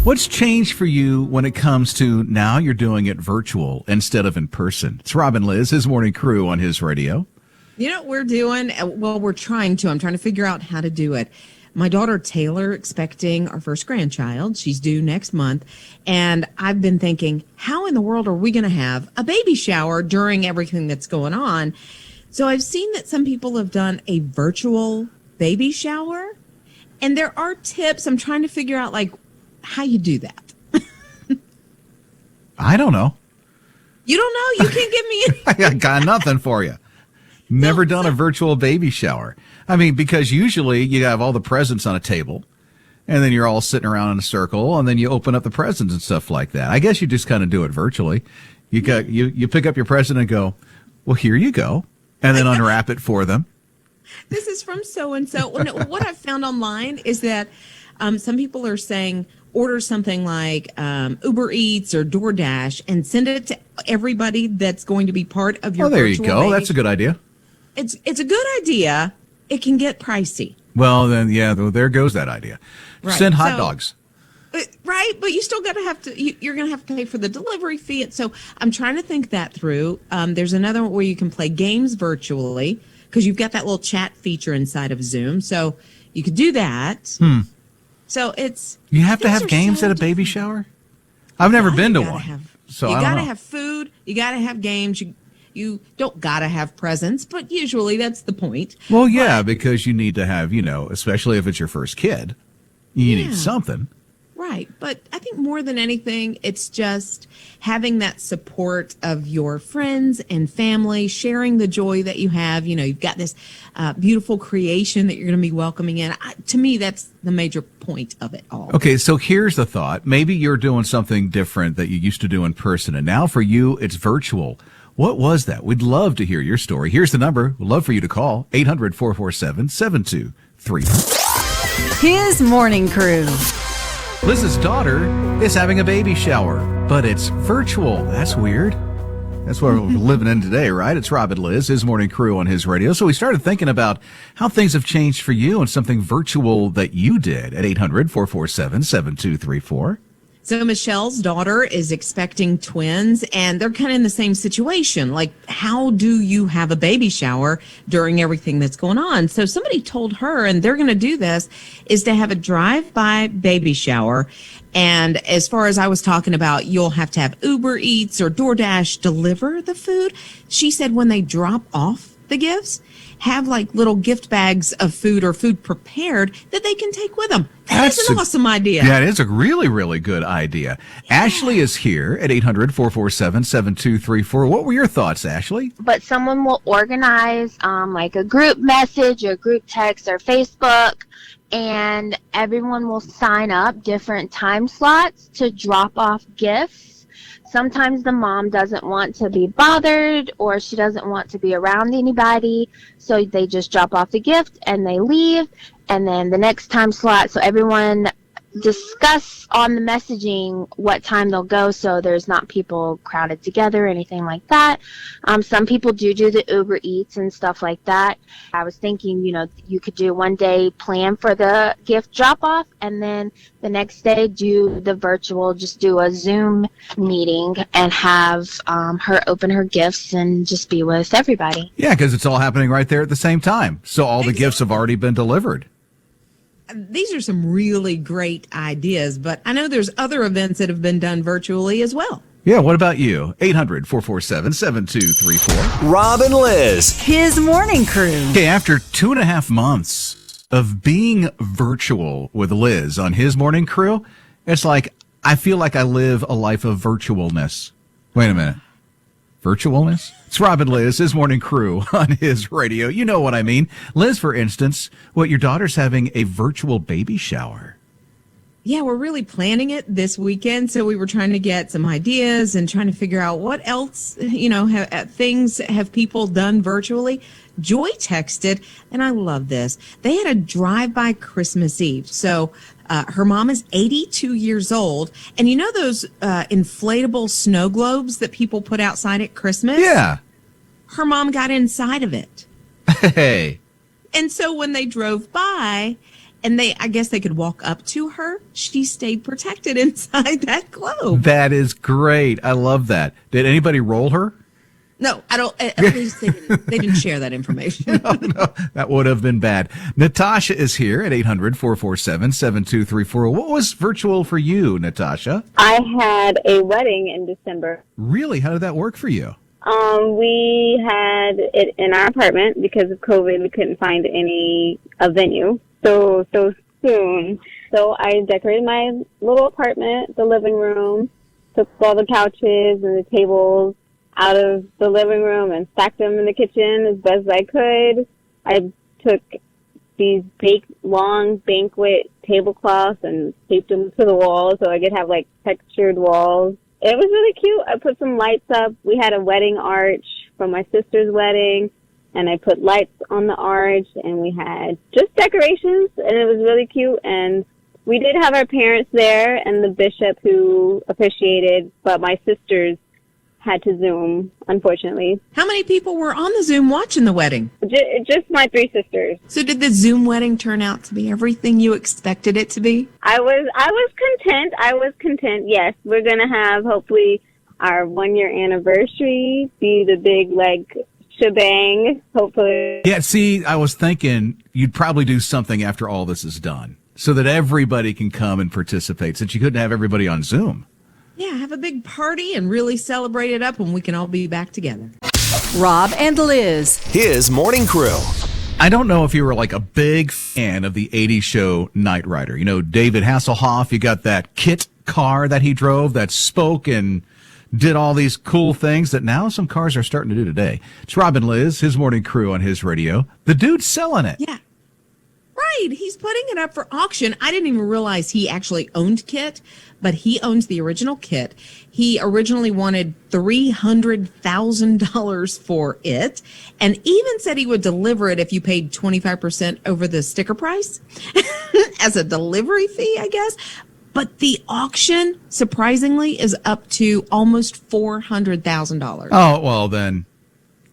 What's changed for you when it comes to now you're doing it virtual instead of in person? It's Rob and Liz, his morning crew on his radio. You know what we're doing? Well, we're trying to. I'm trying to figure out how to do it. My daughter Taylor expecting our first grandchild. She's due next month. And I've been thinking, how in the world are we going to have a baby shower during everything that's going on? So I've seen that some people have done a virtual baby shower. And there are tips. I'm trying to figure out, how you do that. I don't know. You don't know? You can't give me I got nothing for you. Never done a virtual baby shower. I mean, because usually you have all the presents on a table, and then you're all sitting around in a circle, and then you open up the presents and stuff like that. I guess you just kind of do it virtually. You pick up your present and go, well, here you go, and then unwrap it for them. This is from so-and-so. What I've found online is that some people are saying order something like Uber Eats or DoorDash and send it to everybody that's going to be part of your virtual there you go. baby. That's a good idea. It's a good idea. It can get pricey. Well, then, there goes that idea. Right. Send hot dogs. Right, but you still you're going to have to pay for the delivery fee. So I'm trying to think that through. There's another one where you can play games virtually because you've got that little chat feature inside of Zoom. So you could do that. So you have to have games at a baby shower? I've never been to one. So you I don't got to know. have food. You got to have games. You don't got to have presents, but usually that's the point. Well, yeah, because you need to have, especially if it's your first kid, you need something. Right. But I think more than anything, it's just having that support of your friends and family, sharing the joy that you have. You've got this beautiful creation that you're going to be welcoming in. To me, that's the major point of it all. Okay, so here's the thought. Maybe you're doing something different that you used to do in person, and now for you, it's virtual. What was that? We'd love to hear your story. Here's the number. We'd love for you to call 800-447-7234. His morning crew. Liz's daughter is having a baby shower, but it's virtual. That's weird. That's what we're living in today, right? It's Rob and Liz, his morning crew on his radio. So we started thinking about how things have changed for you and something virtual that you did at 800-447-7234. So Michelle's daughter is expecting twins, and they're kind of in the same situation. How do you have a baby shower during everything that's going on? So somebody told her, and they're going to do this, is to have a drive-by baby shower. And as far as I was talking about, you'll have to have Uber Eats or DoorDash deliver the food. She said when they drop off the gifts, have little gift bags of food or food prepared that they can take with them. That's an awesome idea. That is a really, really good idea. Yeah. Ashley is here at 800-447-7234. What were your thoughts, Ashley? But someone will organize a group message or group text or Facebook, and everyone will sign up different time slots to drop off gifts. Sometimes the mom doesn't want to be bothered or she doesn't want to be around anybody, so they just drop off the gift and they leave, and then the next time slot, so everyone discuss on the messaging what time they'll go so there's not people crowded together or anything like that. Some people do the Uber Eats and stuff like that. I was thinking, you could do one day plan for the gift drop off and then the next day do the virtual, just do a Zoom meeting and have her open her gifts and just be with everybody. Yeah, because it's all happening right there at the same time. So all the gifts have already been delivered. These are some really great ideas, but I know there's other events that have been done virtually as well. Yeah, what about you? 800-447-7234. Rob and Liz. His morning crew. Okay, after 2.5 months of being virtual with Liz on his morning crew, it's I feel like I live a life of virtualness. Wait a minute. Virtualness? It's Rob and Liz, his morning crew on his radio. You know what I mean. Liz, for instance, your daughter's having a virtual baby shower. Yeah, we're really planning it this weekend. So we were trying to get some ideas and trying to figure out what else, things have people done virtually. Joy texted, and I love this. They had a drive-by Christmas Eve. So her mom is 82 years old. And you know those inflatable snow globes that people put outside at Christmas? Yeah. Her mom got inside of it. Hey. And so when they drove by and I guess they could walk up to her. She stayed protected inside that globe. That is great. I love that. Did anybody roll her? No, I don't. At least they didn't share that information. No, that would have been bad. Natasha is here at 800-447-7234. What was virtual for you, Natasha? I had a wedding in December. Really? How did that work for you? We had it in our apartment because of COVID. We couldn't find a venue so soon. So I decorated my little apartment, the living room, took all the couches and the tables out of the living room and stacked them in the kitchen as best as I could. I took these long banquet tablecloths and taped them to the walls so I could have like textured walls. It was really cute. I put some lights up. We had a wedding arch from my sister's wedding, and I put lights on the arch, and we had just decorations, and it was really cute. And we did have our parents there and the bishop who officiated, but my sisters had to Zoom, unfortunately. How many people were on the Zoom watching the wedding? Just my 3 sisters. So did the Zoom wedding turn out to be everything you expected it to be? I was content. Yes, we're going to have, hopefully, our 1-year anniversary be the big, shebang, hopefully. Yeah, see, I was thinking you'd probably do something after all this is done so that everybody can come and participate, since you couldn't have everybody on Zoom. Yeah, have a big party and really celebrate it up when we can all be back together. Rob and Liz. His morning crew. I don't know if you were like a big fan of the 80s show Knight Rider. You know, David Hasselhoff, you got that kit car that he drove that spoke and did all these cool things that now some cars are starting to do today. It's Rob and Liz, his morning crew on his radio. The dude's selling it. Yeah. Right. He's putting it up for auction. I didn't even realize he actually owned Kit, but he owns the original Kit. He originally wanted $300,000 for it, and even said he would deliver it if you paid 25% over the sticker price as a delivery fee, I guess. But the auction, surprisingly, is up to almost $400,000. Oh, well, then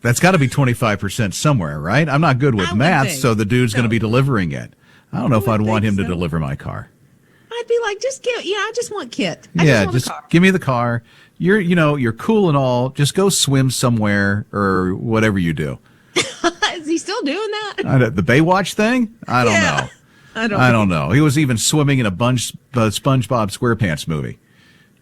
that's got to be 25% somewhere, right? I'm not good with math, so the dude's going to be delivering it. I don't know if I'd want him to deliver my car. I'd be like, I just want Kit. Just give me the car. You're cool and all. Just go swim somewhere or whatever you do. Is he still doing that? The Baywatch thing? I don't know. I don't know. He was even swimming in a SpongeBob SquarePants movie.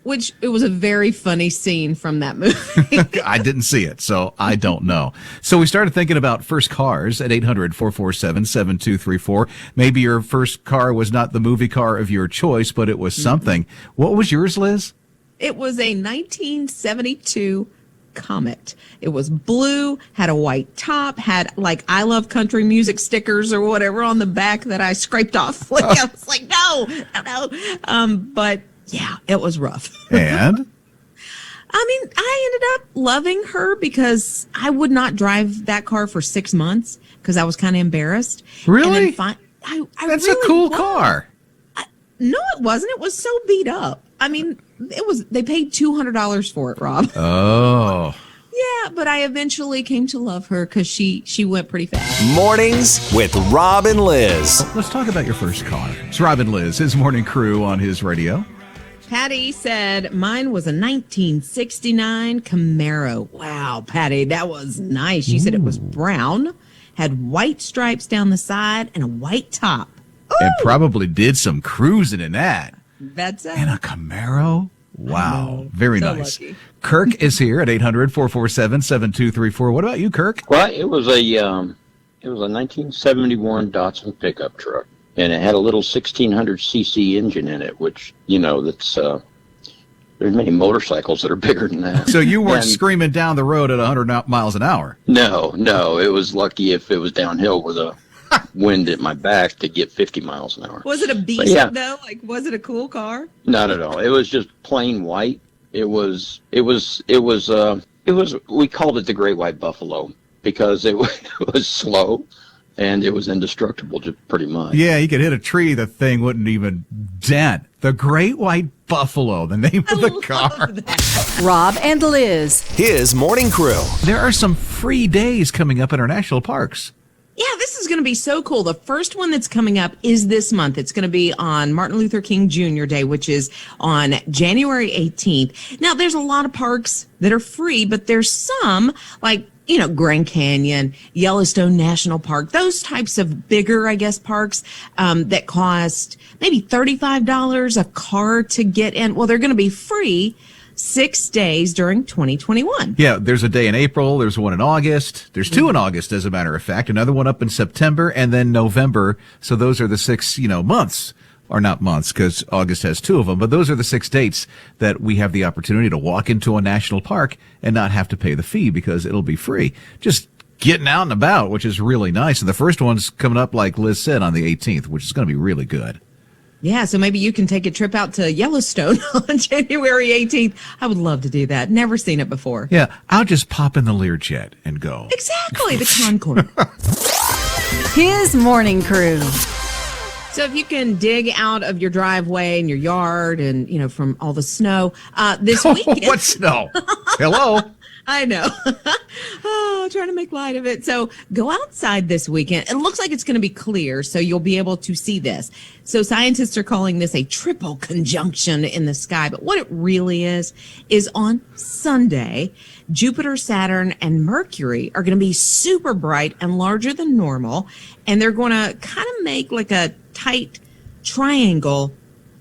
Which, it was a very funny scene from that movie. I didn't see it, so I don't know. So we started thinking about first cars at 800-447-7234. Maybe your first car was not the movie car of your choice, but it was something. What was yours, Liz? It was a 1972 Comet. It was blue, had a white top, had I love country music stickers or whatever on the back that I scraped off. I was like, no. But yeah, it was rough. And? I ended up loving her because I would not drive that car for 6 months because I was kind of embarrassed. Really? And then That's a cool car. No, it wasn't. It was so beat up. They paid $200 for it, Rob. Oh. Yeah, but I eventually came to love her because she went pretty fast. Mornings with Rob and Liz. Let's talk about your first car. It's Rob and Liz, his morning crew on his radio. Patty said mine was a 1969 Camaro. Wow, Patty, that was nice. She said it was brown, had white stripes down the side, and a white top. And probably did some cruising in that. That's it. And a Camaro? Wow. Very So nice. lucky. Kirk is here at 800-447-7234. What about you, Kirk? Well, it was a 1971 Datsun pickup truck, and it had a little 1600cc engine in it, which, that's there's many motorcycles that are bigger than that. So you weren't screaming down the road at 100 miles an hour? No, it was lucky if it was downhill with a wind at my back to get 50 miles an hour. Was it a beast, though? Was it a cool car? Not at all. It was just plain white. We called it the Great White Buffalo because it was slow and it was indestructible, just pretty much. Yeah, you could hit a tree, the thing wouldn't even dent. The Great White Buffalo, the name of the car. Rob and Liz. His morning crew. There are some free days coming up in our national parks. Yeah, this is going to be so cool. The first one that's coming up is this month. It's going to be on Martin Luther King Jr. Day, which is on January 18th. Now, there's a lot of parks that are free, but there's some like, Grand Canyon, Yellowstone National Park, those types of bigger, I guess, parks that cost maybe $35 a car to get in. Well, they're going to be free 6 days during 2021. Yeah, there's a day in April. There's one in August. There's two in August, as a matter of fact. Another one up in September and then November. So those are the 6, months. Or not months, because August has 2 of them. But those are the 6 dates that we have the opportunity to walk into a national park and not have to pay the fee because it'll be free. Just getting out and about, which is really nice. And the first one's coming up, like Liz said, on the 18th, which is going to be really good. Yeah, so maybe you can take a trip out to Yellowstone on January 18th. I would love to do that. Never seen it before. Yeah, I'll just pop in the Learjet and go. Exactly, the Concorde. His morning crew. So if you can dig out of your driveway and your yard and, from all the snow, this weekend. What snow? Hello? I know. Trying to make light of it. So go outside this weekend. It looks like it's going to be clear, so you'll be able to see this. So scientists are calling this a triple conjunction in the sky. But what it really is on Sunday, Jupiter, Saturn, and Mercury are going to be super bright and larger than normal. And they're going to kind of make like a tight triangle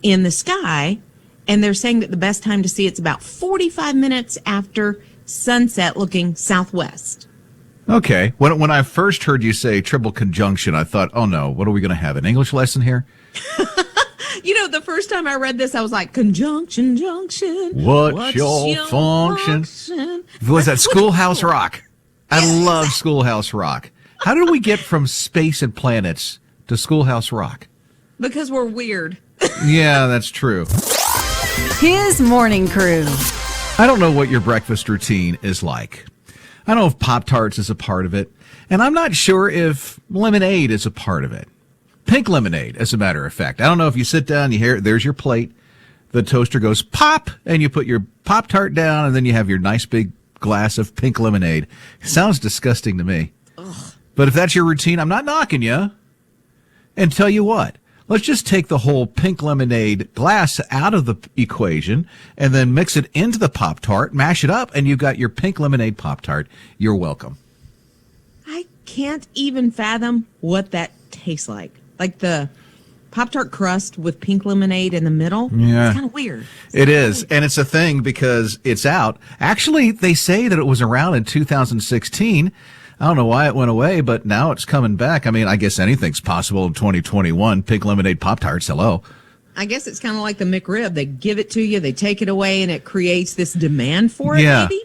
in the sky. And they're saying that the best time to see it's about 45 minutes after sunset looking southwest. Okay. When I first heard you say triple conjunction, I thought, oh no, what are we going to have, an English lesson here? The first time I read this, I was like, conjunction, junction. What's your function? Was that Schoolhouse Rock? I love Schoolhouse Rock. How did we get from space and planets to Schoolhouse Rock? Because we're weird. Yeah, that's true. His morning crew. I don't know what your breakfast routine is like. I don't know if Pop-Tarts is a part of it, and I'm not sure if lemonade is a part of it. Pink lemonade, as a matter of fact. I don't know if you sit down, you hear, there's your plate, the toaster goes pop, and you put your Pop-Tart down, and then you have your nice big glass of pink lemonade. Sounds disgusting to me. Ugh. But if that's your routine, I'm not knocking you. And tell you what, let's just take the whole pink lemonade glass out of the equation and then mix it into the Pop-Tart, mash it up, and you've got your pink lemonade Pop-Tart. You're welcome. I can't even fathom what that tastes like. Like the Pop-Tart crust with pink lemonade in the middle. Yeah. It's kind of weird. It is, and it's a thing because it's out. Actually, they say that it was around in 2016. I don't know why it went away, but now it's coming back. I mean, I guess anything's possible in 2021. Pink lemonade Pop-Tarts, hello. I guess it's kind of like the McRib. They give it to you, they take it away, and it creates this demand for it, maybe?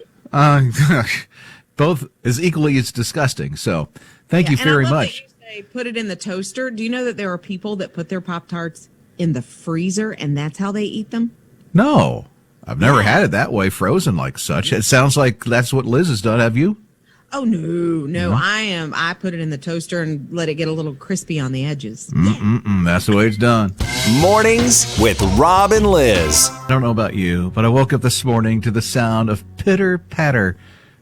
Both is equally as disgusting. So thank you very much. They put it in the toaster. Do you know that there are people that put their Pop-Tarts in the freezer and that's how they eat them? No, I've never had it that way, frozen like such. It sounds like that's what Liz has done. Have you? Oh, no. I put it in the toaster and let it get a little crispy on the edges. That's the way it's done. Mornings with Rob and Liz. I don't know about you, but I woke up this morning to the sound of pitter-patter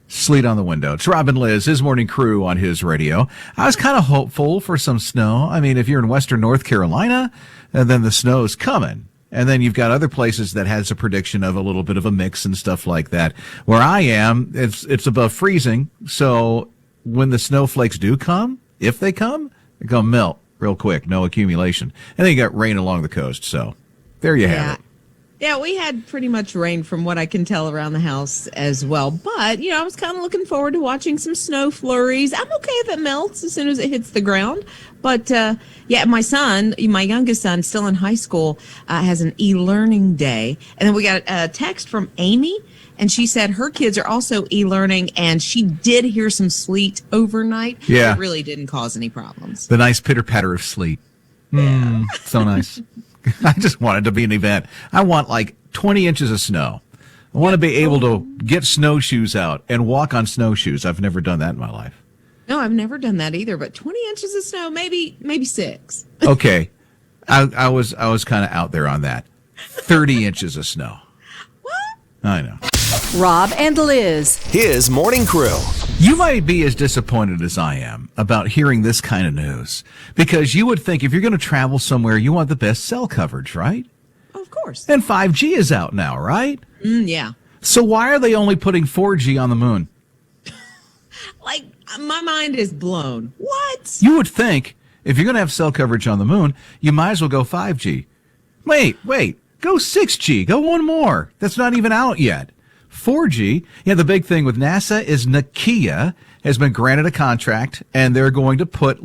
sleet on the window. It's Rob and Liz, his morning crew on his radio. I was kind of hopeful for some snow. I mean, if you're in western North Carolina, and then the snow's coming. And then you've got other places that has a prediction of a little bit of a mix and stuff like that. Where I am, it's above freezing. So when the snowflakes do come, if they come, they're going to melt real quick. No accumulation. And then you got rain along the coast. So there you have it. Yeah, we had pretty much rain from what I can tell around the house as well. But, I was kind of looking forward to watching some snow flurries. I'm okay if it melts as soon as it hits the ground. But, my youngest son, still in high school, has an e-learning day. And then we got a text from Amy, and she said her kids are also e-learning, and she did hear some sleet overnight. Yeah. It really didn't cause any problems. The nice pitter-patter of sleet. So nice. I just want it to be an event. I want like 20 inches of snow. I want to be able to get snowshoes out and walk on snowshoes. I've never done that in my life. No, I've never done that either, but 20 inches of snow, maybe 6. Okay. I was kind of out there on that. 30 inches of snow. What? I know. Rob and Liz. His morning crew. You might be as disappointed as I am about hearing this kind of news, because you would think if you're going to travel somewhere, you want the best cell coverage, right? Of course. And 5G is out now, right? Yeah. So why are they only putting 4G on the moon? Like, my mind is blown. What? You would think if you're going to have cell coverage on the moon, you might as well go 5G. Wait, go 6G, go one more. That's not even out yet. 4G, yeah, the big thing with NASA is Nokia has been granted a contract, and they're going to put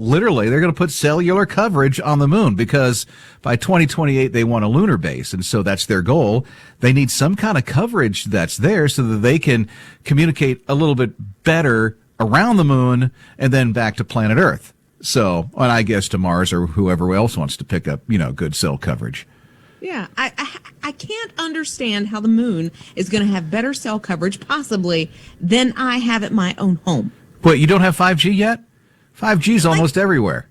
cellular coverage on the moon, because by 2028 they want a lunar base, and so that's their goal. They need some kind of coverage that's there so that they can communicate a little bit better around the moon and then back to planet Earth. So, and I guess to Mars or whoever else wants to pick up, good cell coverage. Yeah, I can't understand how the moon is going to have better cell coverage, possibly, than I have at my own home. Wait, you don't have 5G yet? 5G is almost everywhere.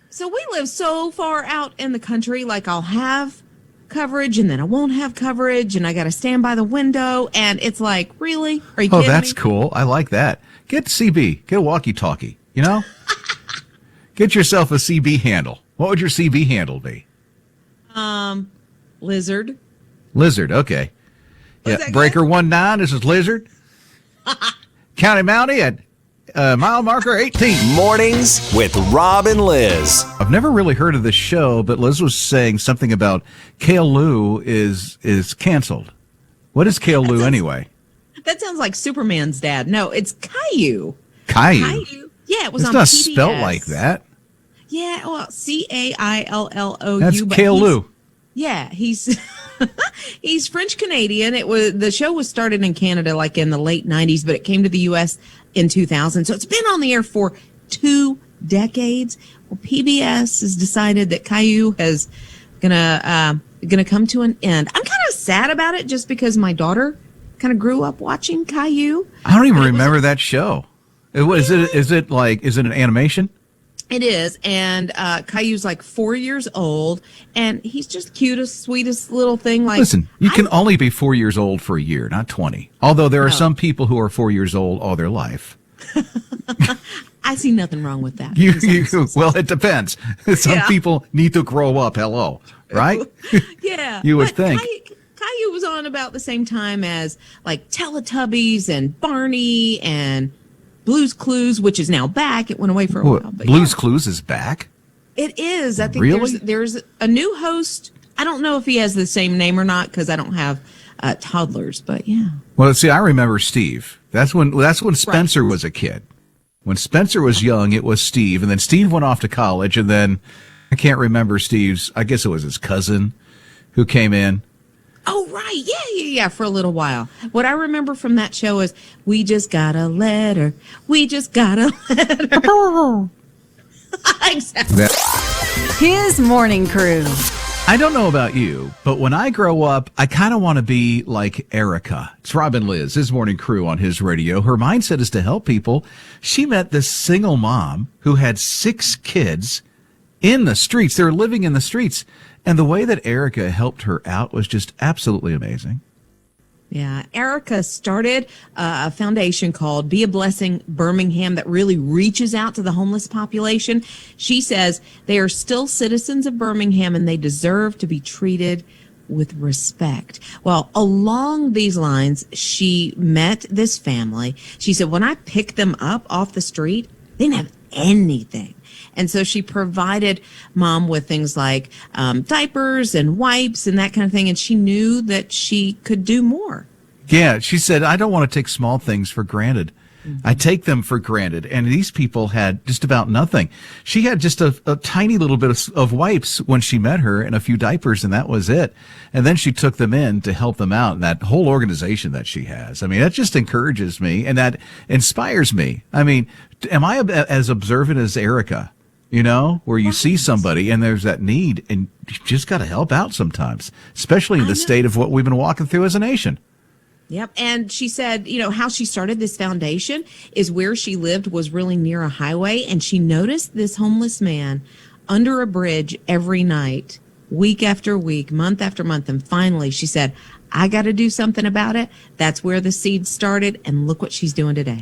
So we live so far out in the country, like I'll have coverage and then I won't have coverage and I got to stand by the window, and it's like, really? Are you kidding me? Oh, that's cool. I like that. Get CB. Get a walkie-talkie, Get yourself a CB handle. What would your CB handle be? Lizard. Lizard, okay. Yeah, Breaker 19, this is Lizard. County Mountie at mile marker 18. Mornings with Rob and Liz. I've never really heard of this show, but Liz was saying something about Kale Lou is canceled. What is Kale Lou anyway? That sounds like Superman's dad. No, it's Caillou. Caillou? Yeah, it was it's on not PBS. Spelled like that. Yeah, well, Caillou. That's Kale Lou. Yeah, he's he's French Canadian. The show was started in Canada like in the late 90s, but it came to the US in 2000. So it's been on the air for 2 decades. Well, PBS has decided that Caillou is gonna come to an end. I'm kind of sad about it, just because my daughter kind of grew up watching Caillou. I don't even remember that show. Is it an animation? It is, and Caillou's like 4 years old, and he's just cutest, sweetest little thing. Like, listen, you can only be 4 years old for a year, not 20. Although there are some people who are 4 years old all their life. I see nothing wrong with that. Well, it depends. Some people need to grow up. Hello, right? Yeah, you would think. Caillou was on about the same time as like Teletubbies and Barney and Blue's Clues, which is now back. It went away for a while. But Blue's Clues is back? It is. I think really? there's a new host. I don't know if he has the same name or not, because I don't have toddlers, but yeah. Well, see, I remember Steve. That's when Spencer was a kid. When Spencer was young, it was Steve, and then Steve went off to college, and then I can't remember Steve's, I guess it was his cousin who came in. Oh, right. Yeah, for a little while. What I remember from that show is, we just got a letter. We just got a letter. Oh. Exactly. His morning crew. I don't know about you, but when I grow up, I kind of want to be like Erica. It's Rob and Liz, his morning crew on his radio. Her mindset is to help people. She met this single mom who had 6 kids in the streets. They were living in the streets. And the way that Erica helped her out was just absolutely amazing. Yeah, Erica started a foundation called Be a Blessing Birmingham that really reaches out to the homeless population. She says they are still citizens of Birmingham and they deserve to be treated with respect. Well, along these lines, she met this family. She said, when I picked them up off the street, they didn't have anything. And so she provided mom with things like diapers and wipes and that kind of thing. And she knew that she could do more. Yeah, she said, I don't want to take small things for granted. Mm-hmm. I take them for granted. And these people had just about nothing. She had just a tiny little bit of wipes when she met her and a few diapers, and that was it. And then she took them in to help them out. And that whole organization that she has, I mean, that just encourages me and that inspires me. I mean, am I as observant as Erica? Where you see somebody and there's that need, and you just got to help out sometimes, especially in the state of what we've been walking through as a nation. Yep. And she said, how she started this foundation is where she lived was really near a highway. And she noticed this homeless man under a bridge every night, week after week, month after month. And finally, she said, I got to do something about it. That's where the seed started. And look what she's doing today.